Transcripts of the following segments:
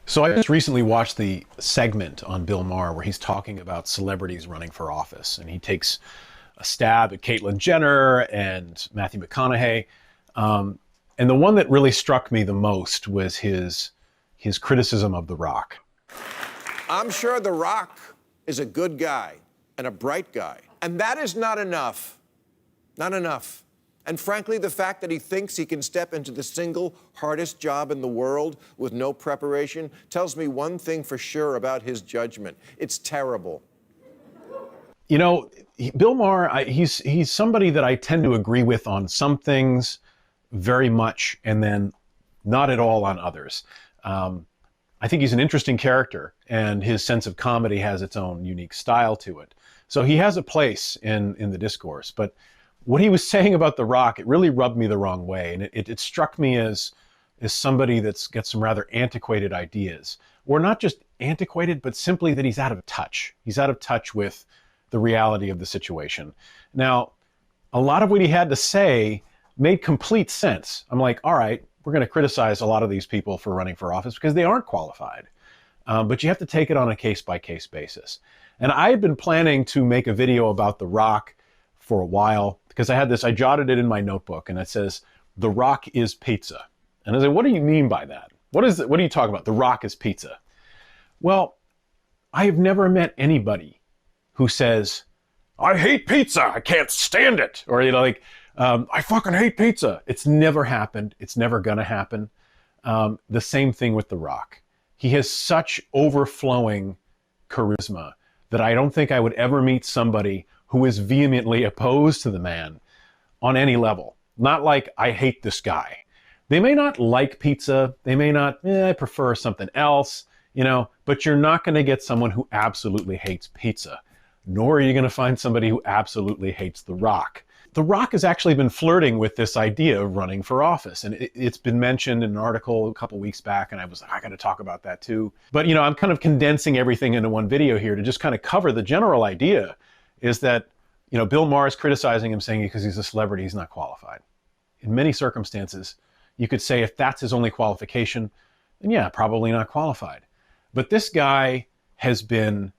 So I just recently watched the segment on Bill Maher where he's talking about celebrities running for office, and he takes a stab at Caitlyn Jenner and Matthew McConaughey. And the one that really struck me the most was his criticism of The Rock. I'm sure The Rock is a good guy and a bright guy, and that is not enough. Not enough. And frankly, the fact that he thinks he can step into the single hardest job in the world with no preparation tells me one thing for sure about his judgment. It's terrible. You know, Bill Maher, he's somebody that I tend to agree with on some things very much, and then not at all on others. I think he's an interesting character, and his sense of comedy has its own unique style to it. So he has a place in the discourse, but what he was saying about The Rock, it really rubbed me the wrong way. And it struck me as somebody that's got some rather antiquated ideas. Or not just antiquated, but simply that he's out of touch. He's out of touch with the reality of the situation. Now, a lot of what he had to say made complete sense. I'm like, all right, we're going to criticize a lot of these people for running for office because they aren't qualified. But you have to take it on a case-by-case basis. And I had been planning to make a video about The Rock for a while, because I jotted it in my notebook, and it says, The Rock is pizza. And I said, what do you mean by that? What are you talking about? The Rock is pizza. Well, I have never met anybody who says, I hate pizza, I can't stand it. Or, I fucking hate pizza. It's never happened. It's never gonna happen. The same thing with The Rock. He has such overflowing charisma that I don't think I would ever meet somebody who is vehemently opposed to the man on any level. Not like, I hate this guy. They may not like pizza. They may not, I prefer something else, but you're not going to get someone who absolutely hates pizza. Nor are you going to find somebody who absolutely hates The Rock. The Rock has actually been flirting with this idea of running for office. And it's been mentioned in an article a couple weeks back, and I was like, I got to talk about that too. But, I'm kind of condensing everything into one video here to just kind of cover the general idea is that, Bill Maher is criticizing him, saying because he's a celebrity, he's not qualified. In many circumstances, you could say if that's his only qualification, then yeah, probably not qualified. But this guy has been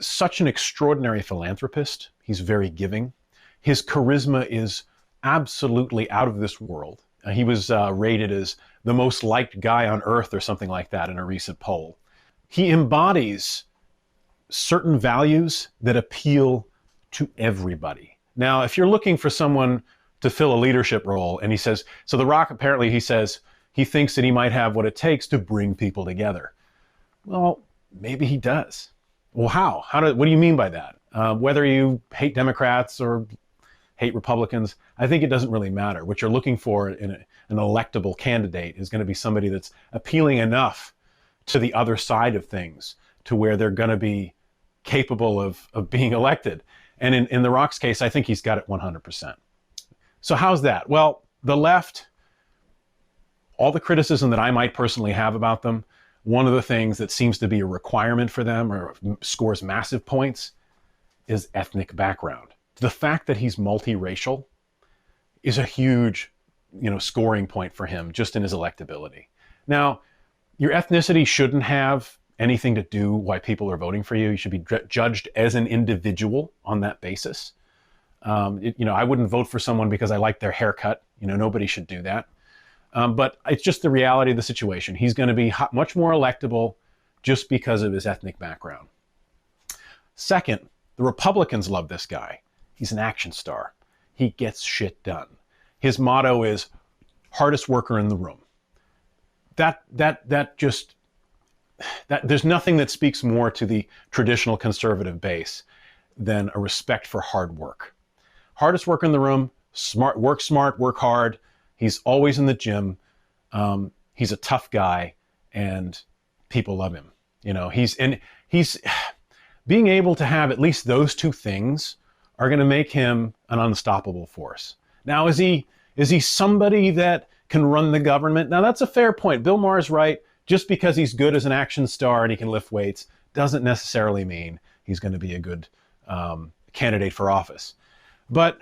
such an extraordinary philanthropist. He's very giving. His charisma is absolutely out of this world. He was rated as the most liked guy on earth or something like that in a recent poll. He embodies certain values that appeal to everybody. Now, if you're looking for someone to fill a leadership role, and he says, so The Rock apparently, he says, he thinks that he might have what it takes to bring people together. Well, maybe he does. Well, how? What do you mean by that? Whether you hate Democrats or hate Republicans, I think it doesn't really matter. What you're looking for in an electable candidate is going to be somebody that's appealing enough to the other side of things to where they're going to be capable of being elected. And in The Rock's case, I think he's got it 100%. So how's that? Well, the left, all the criticism that I might personally have about them, one of the things that seems to be a requirement for them or scores massive points is ethnic background. The fact that he's multiracial is a huge, scoring point for him just in his electability. Now, your ethnicity shouldn't have anything to do why people are voting for you. You should be judged as an individual on that basis. I wouldn't vote for someone because I like their haircut. Nobody should do that. But it's just the reality of the situation. He's going to be much more electable just because of his ethnic background. Second, the Republicans love this guy. He's an action star. He gets shit done. His motto is hardest worker in the room. There's nothing that speaks more to the traditional conservative base than a respect for hard work. Hardest worker in the room, smart, work hard. He's always in the gym. He's a tough guy, and people love him. He's being able to have at least those two things are going to make him an unstoppable force. Now, is he somebody that can run the government? Now, that's a fair point. Bill Maher's right. Just because he's good as an action star and he can lift weights doesn't necessarily mean he's going to be a good candidate for office. But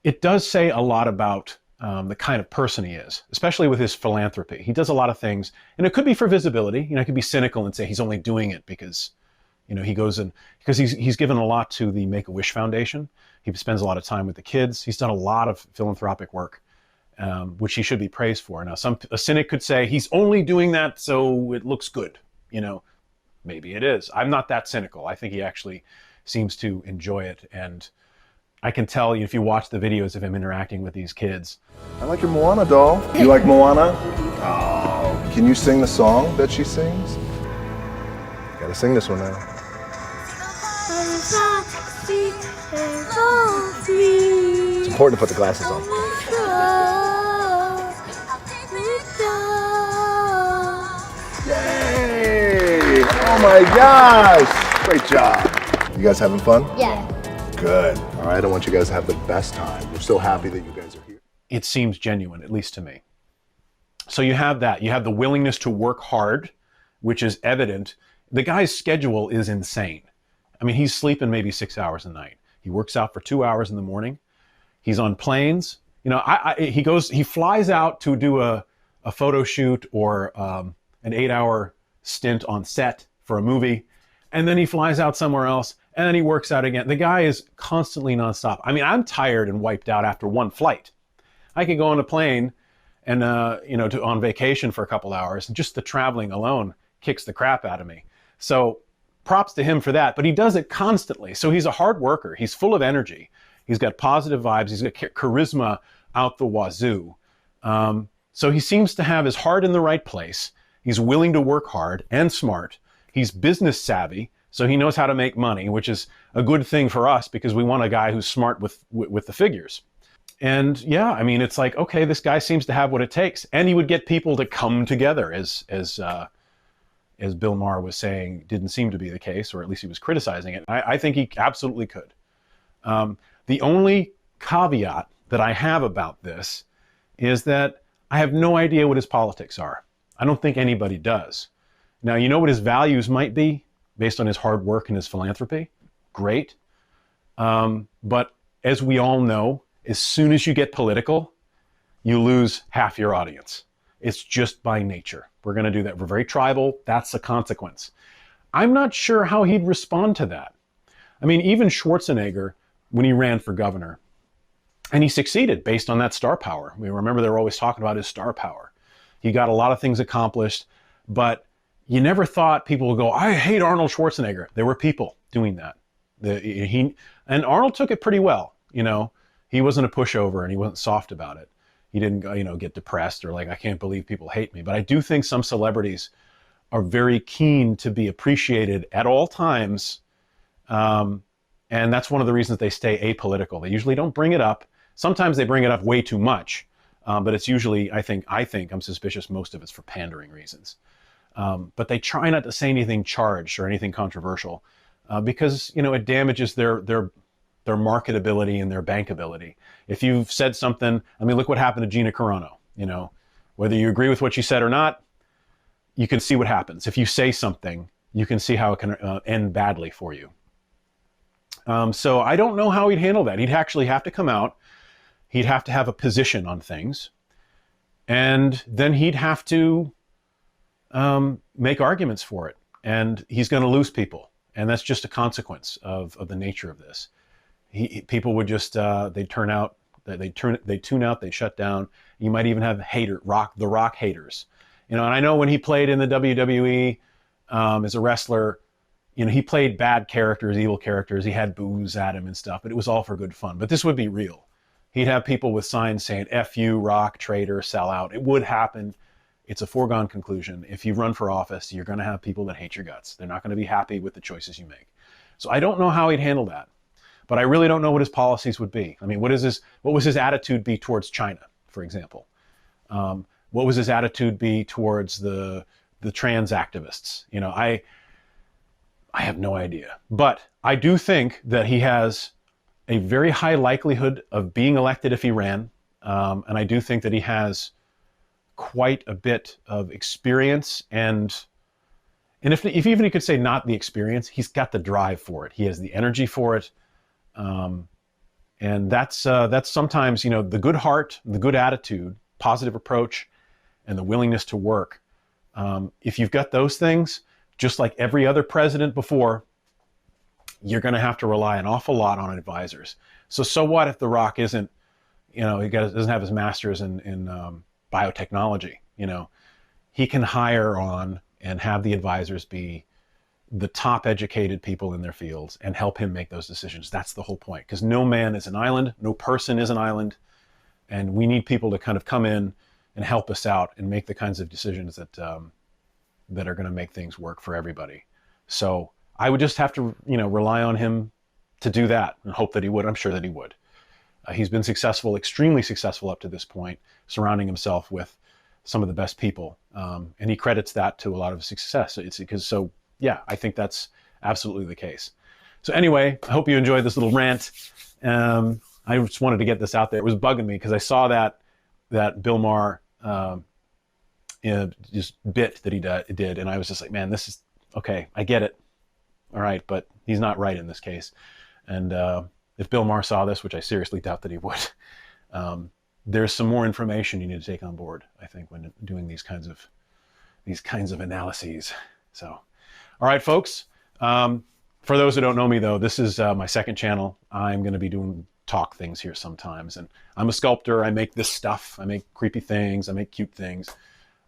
it does say a lot about the kind of person he is, especially with his philanthropy. He does a lot of things, and it could be for visibility. You know, I could be cynical and say he's only doing it because, you know, he goes in because he's given a lot to the Make-A-Wish Foundation. He spends a lot of time with the kids. He's done a lot of philanthropic work, which he should be praised for. Now, a cynic could say he's only doing that so it looks good. You know, maybe it is. I'm not that cynical. I think he actually seems to enjoy it, and I can tell you if you watch the videos of him interacting with these kids. I like your Moana doll. You like Moana? Oh, can you sing the song that she sings? Gotta sing this one now. It's important to put the glasses on. Yay! Oh my gosh! Great job. You guys having fun? Yeah. Good. All right, I want you guys to have the best time. We're so happy that you guys are here. It seems genuine, at least to me. So you have that. You have the willingness to work hard, which is evident. The guy's schedule is insane. I mean, he's sleeping maybe 6 hours a night. He works out for 2 hours in the morning. He's on planes. You know, he flies out to do a photo shoot or an 8-hour stint on set for a movie, and then he flies out somewhere else, and then he works out again. The guy is constantly nonstop. I mean, I'm tired and wiped out after one flight. I could go on a plane and you know, on vacation for a couple hours, and just the traveling alone kicks the crap out of me. So props to him for that, but he does it constantly. So he's a hard worker. He's full of energy. He's got positive vibes. He's got charisma out the wazoo. So he seems to have his heart in the right place. He's willing to work hard and smart. He's business savvy, so he knows how to make money, which is a good thing for us because we want a guy who's smart with the figures. And yeah, I mean, it's like, okay, this guy seems to have what it takes, and he would get people to come together, as Bill Maher was saying, didn't seem to be the case, or at least he was criticizing it. I think he absolutely could. The only caveat that I have about this is that I have no idea what his politics are. I don't think anybody does. Now, you know what his values might be based on his hard work and his philanthropy? Great. But as we all know, as soon as you get political, you lose half your audience. It's just by nature. We're going to do that. We're very tribal. That's a consequence. I'm not sure how he'd respond to that. I mean, even Schwarzenegger, when he ran for governor, and he succeeded based on that star power. We remember they were always talking about his star power. He got a lot of things accomplished, but you never thought people would go, I hate Arnold Schwarzenegger. There were people doing that. And Arnold took it pretty well. You know, he wasn't a pushover and he wasn't soft about it. He didn't, you know, get depressed or like, I can't believe people hate me. But I do think some celebrities are very keen to be appreciated at all times. And that's one of the reasons they stay apolitical. They usually don't bring it up. Sometimes they bring it up way too much. But it's usually, I think I'm suspicious most of it's for pandering reasons. But they try not to say anything charged or anything controversial because, you know, it damages their marketability and their bankability. If you've said something, I mean, look what happened to Gina Carano. You know, whether you agree with what she said or not, you can see what happens. If you say something, you can see how it can end badly for you. So I don't know how he'd handle that. He'd actually have to come out. He'd have to have a position on things. And then he'd have to make arguments for it. And he's going to lose people. And that's just a consequence of the nature of this. People would just, they'd tune out, they'd shut down. You might even have the Rock haters. You know, and I know when he played in the WWE as a wrestler, you know, he played bad characters, evil characters. He had boos at him and stuff, but it was all for good fun. But this would be real. He'd have people with signs saying, F you, Rock, traitor, sell out. It would happen. It's a foregone conclusion. If you run for office, you're going to have people that hate your guts. They're not going to be happy with the choices you make. So I don't know how he'd handle that. But I really don't know what his policies would be. I mean, what was his attitude be towards China, for example? What was his attitude be towards the trans activists? You know, I have no idea. But I do think that he has a very high likelihood of being elected if he ran. And I do think that he has quite a bit of experience. And if even he could say not the experience, he's got the drive for it. He has the energy for it. And that's sometimes, you know, the good heart, the good attitude, positive approach, and the willingness to work. If you've got those things, just like every other president before, you're going to have to rely an awful lot on advisors. So what if The Rock isn't, you know, doesn't have his master's in biotechnology? You know, he can hire on and have the advisors be the top educated people in their fields and help him make those decisions. That's the whole point, because no man is an island, no person is an island, and we need people to kind of come in and help us out and make the kinds of decisions that that are going to make things work for everybody. So I would just have to, you know, rely on him to do that and hope that he would. I'm sure that he would. He's been successful, extremely successful up to this point, surrounding himself with some of the best people, and he credits that to a lot of success. It's because, so yeah, I think that's absolutely the case. So anyway, I hope you enjoyed this little rant. I just wanted to get this out there. It was bugging me because I saw that Bill Maher just bit that he did, and I was just like, man, this is okay. I get it, all right, but he's not right in this case. And if Bill Maher saw this, which I seriously doubt that he would, there's some more information you need to take on board, I think, when doing these kinds of analyses. So. All right, folks. For those who don't know me, though, this is my second channel. I'm going to be doing talk things here sometimes. And I'm a sculptor. I make this stuff. I make creepy things. I make cute things.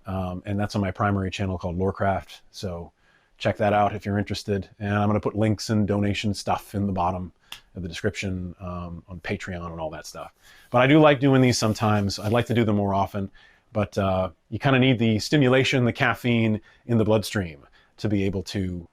And that's on my primary channel called LoreCraft. So check that out if you're interested. And I'm going to put links and donation stuff in the bottom of the description on Patreon and all that stuff. But I do like doing these sometimes. I'd like to do them more often. But you kind of need the stimulation, the caffeine in the bloodstream to be able to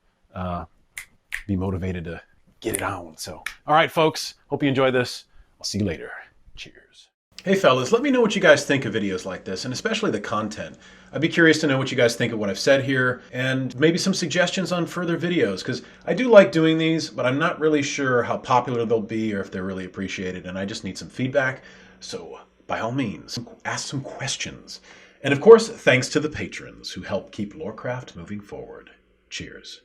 be motivated to get it on. So, all right, folks, hope you enjoyed this. I'll see you later. Cheers. Hey, fellas, let me know what you guys think of videos like this, and especially the content. I'd be curious to know what you guys think of what I've said here, and maybe some suggestions on further videos, because I do like doing these, but I'm not really sure how popular they'll be or if they're really appreciated, and I just need some feedback. So, by all means, ask some questions. And of course, thanks to the patrons who help keep LoreCraft moving forward. Cheers.